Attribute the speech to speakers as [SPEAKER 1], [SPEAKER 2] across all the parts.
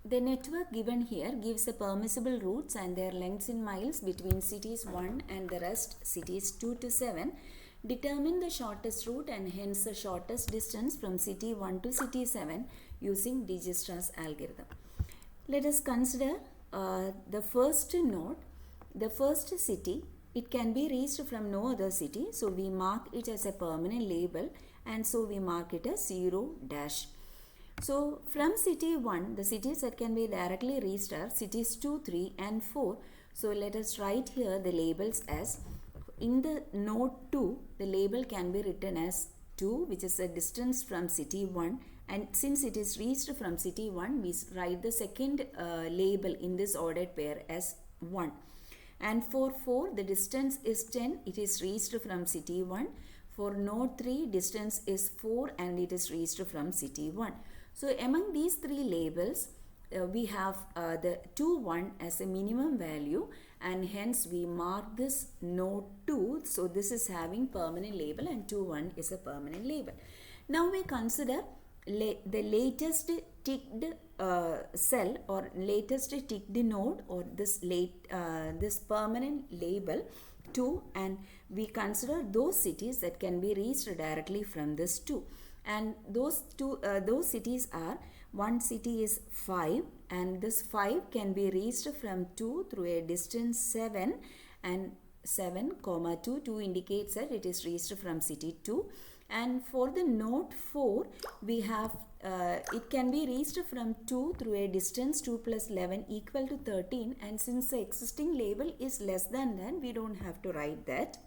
[SPEAKER 1] The network given here gives the permissible routes and their lengths in miles between cities 1 and the rest cities 2 to 7. Determine the shortest route and hence the shortest distance from city 1 to city 7 using Dijkstra'S algorithm. Let us consider the first node, the first city. It can be reached from no other city, so we mark it as a permanent label, and so we mark it as 0 dash. So from city 1, the cities that can be directly reached are cities 2, 3 and 4. So let us write here the labels as, in the node 2, the label can be written as 2, which is the distance from city 1, and since it is reached from city 1, we write the second label in this ordered pair as 1. And for 4, the distance is 10, it is reached from city 1. For node 3, distance is 4 and it is reached from city 1. So among these three labels, we have the 2, 1 as a minimum value, and hence we mark this node 2. So this is having permanent label and 2, 1 is a permanent label. Now we consider the latest ticked cell or latest ticked node, or this permanent label 2, and we consider those cities that can be reached directly from this 2. And those cities are, one city is 5, and this 5 can be reached from 2 through a distance 7, and 7, 2, 2 indicates that it is reached from city 2. And for the node 4, we have it can be reached from 2 through a distance 2 plus 11 equal to 13, and since the existing label is less than that, we don't have to write that.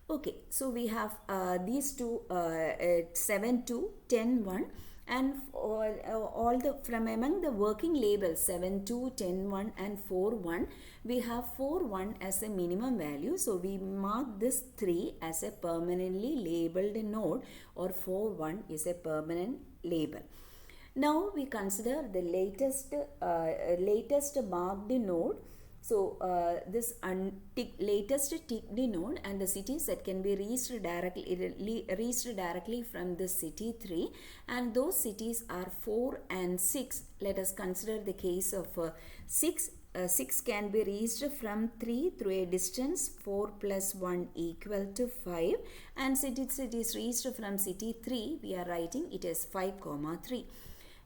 [SPEAKER 1] Okay, so we have these two 7, 2, 10, 1, and all the from among the working labels 7, 2, 10, 1 and 4, 1, we have 4, 1 as a minimum value. So we mark this 3 as a permanently labeled node, or 4, 1 is a permanent label. Now we consider the latest marked node. So this latest ticked node and the cities that can be reached directly from the city 3, and those cities are 4 and 6. Let us consider the case of 6. 6 can be reached from 3 through a distance 4 plus 1 equal to 5, and cities reached from city 3, we are writing it as 5, 3.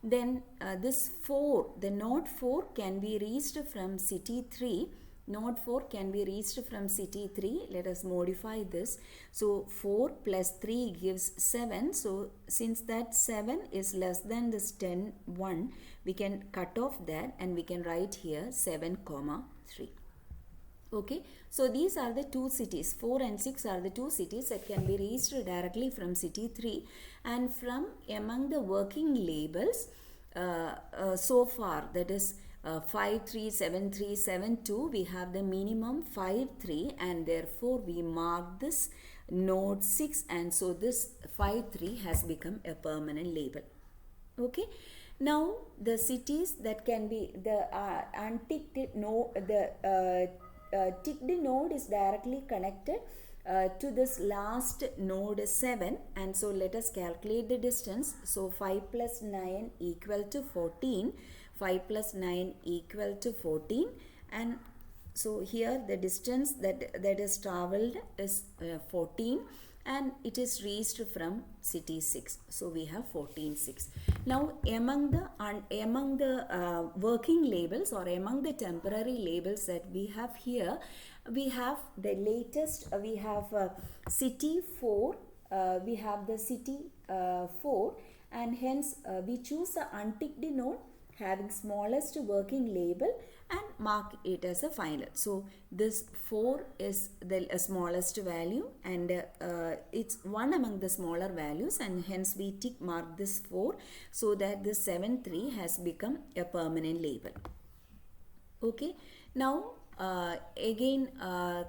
[SPEAKER 1] Then this 4, the node 4 can be reached from city 3. Node 4 can be reached from city 3. Let us modify this. So 4 plus 3 gives 7. So since that 7 is less than this 10, 1, we can cut off that and we can write here 7, 3. Okay, so these are the two cities, 4 and 6 are the two cities that can be reached directly from city 3, and from among the working labels so far, that is 5, 3, 7, 3, 7, 2, we have the minimum 5, 3, and therefore we mark this node 6, and so this 5, 3 has become a permanent label. Okay. Now the cities that can be the unticked node, ticked node is directly connected to this last node 7, and so let us calculate the distance. So 5 plus 9 equal to 14, 5 plus 9 equal to 14, and so here the distance that is traveled is 14, and it is reached from city 6. So we have 14, 6. Now among the working labels, or among the temporary labels that we have here, we have the latest, we have city 4, we have the city 4, and hence we choose the unticked node having smallest working label and mark it as a final. So this 4 is the smallest value, and it's one among the smaller values, and hence we tick mark this 4 so that the 7, 3 has become a permanent label. Okay, now again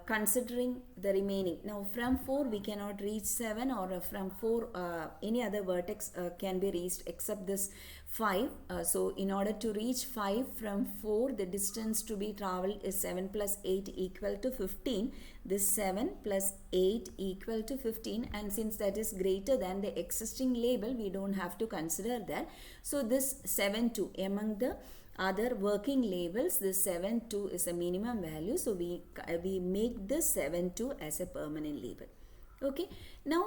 [SPEAKER 1] considering the remaining. Now from 4 we cannot reach 7, or from 4 any other vertex can be reached except this 5. So in order to reach 5 from 4, the distance to be traveled is 7 plus 8 equal to 15. This 7 plus 8 equal to 15, and since that is greater than the existing label, we don't have to consider that. So this 7 2 among the other working labels, this 7 2 is a minimum value, so we make this 7 2 as a permanent label. Okay, now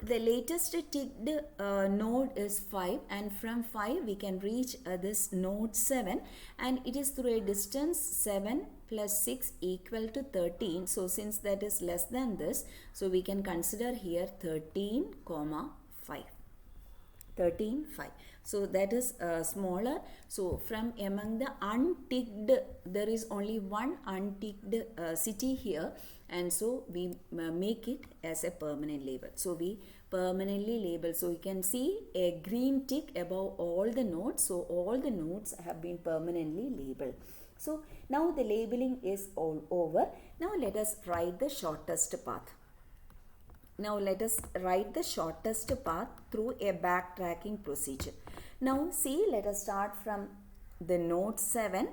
[SPEAKER 1] the latest ticked node is 5, and from 5 we can reach this node 7, and it is through a distance 7 plus 6 equal to 13. So since that is less than this, so we can consider here 13 comma 5. 13 5. So that is smaller. So from among the unticked, there is only one unticked city here, and so we make it as a permanent label. So we permanently label. So you can see a green tick above all the nodes. So all the nodes have been permanently labeled. So now the labeling is all over. Now let us write the shortest path. Now let us write the shortest path through a backtracking procedure. Now see, let us start from the node 7.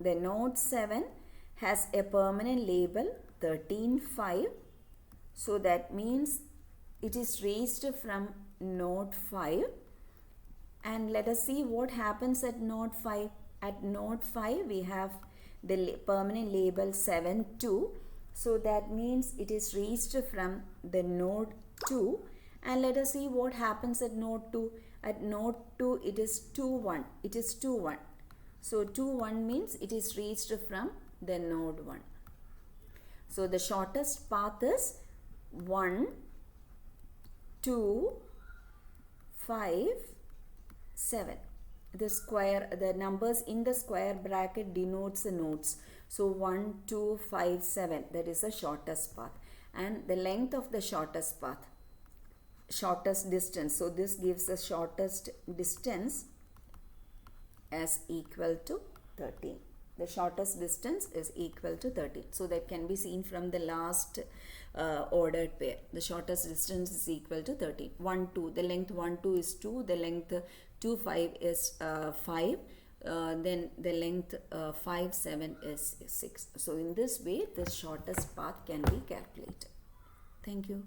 [SPEAKER 1] The node 7 has a permanent label 13 5. So that means it is reached from node 5. And let us see what happens at node 5. At node 5 we have the permanent label 7 2. So that means it is reached from the node 2, and let us see what happens at node 2. At node 2 it is 2 1. It is 2 1. So 2 1 means it is reached from the node 1. So the shortest path is 1 2 5 7. The numbers in the square bracket denotes the nodes. So 1 2 5 7, that is the shortest path, and the length of the shortest path, shortest distance, so this gives the shortest distance as equal to 13. The shortest distance is equal to 13. So that can be seen from the last ordered pair. The shortest distance is equal to 13. 1 2, the length 1 2 is 2, the length 2 5 is 5. Then the length 5 7 is 6. So in this way the shortest path can be calculated. Thank you.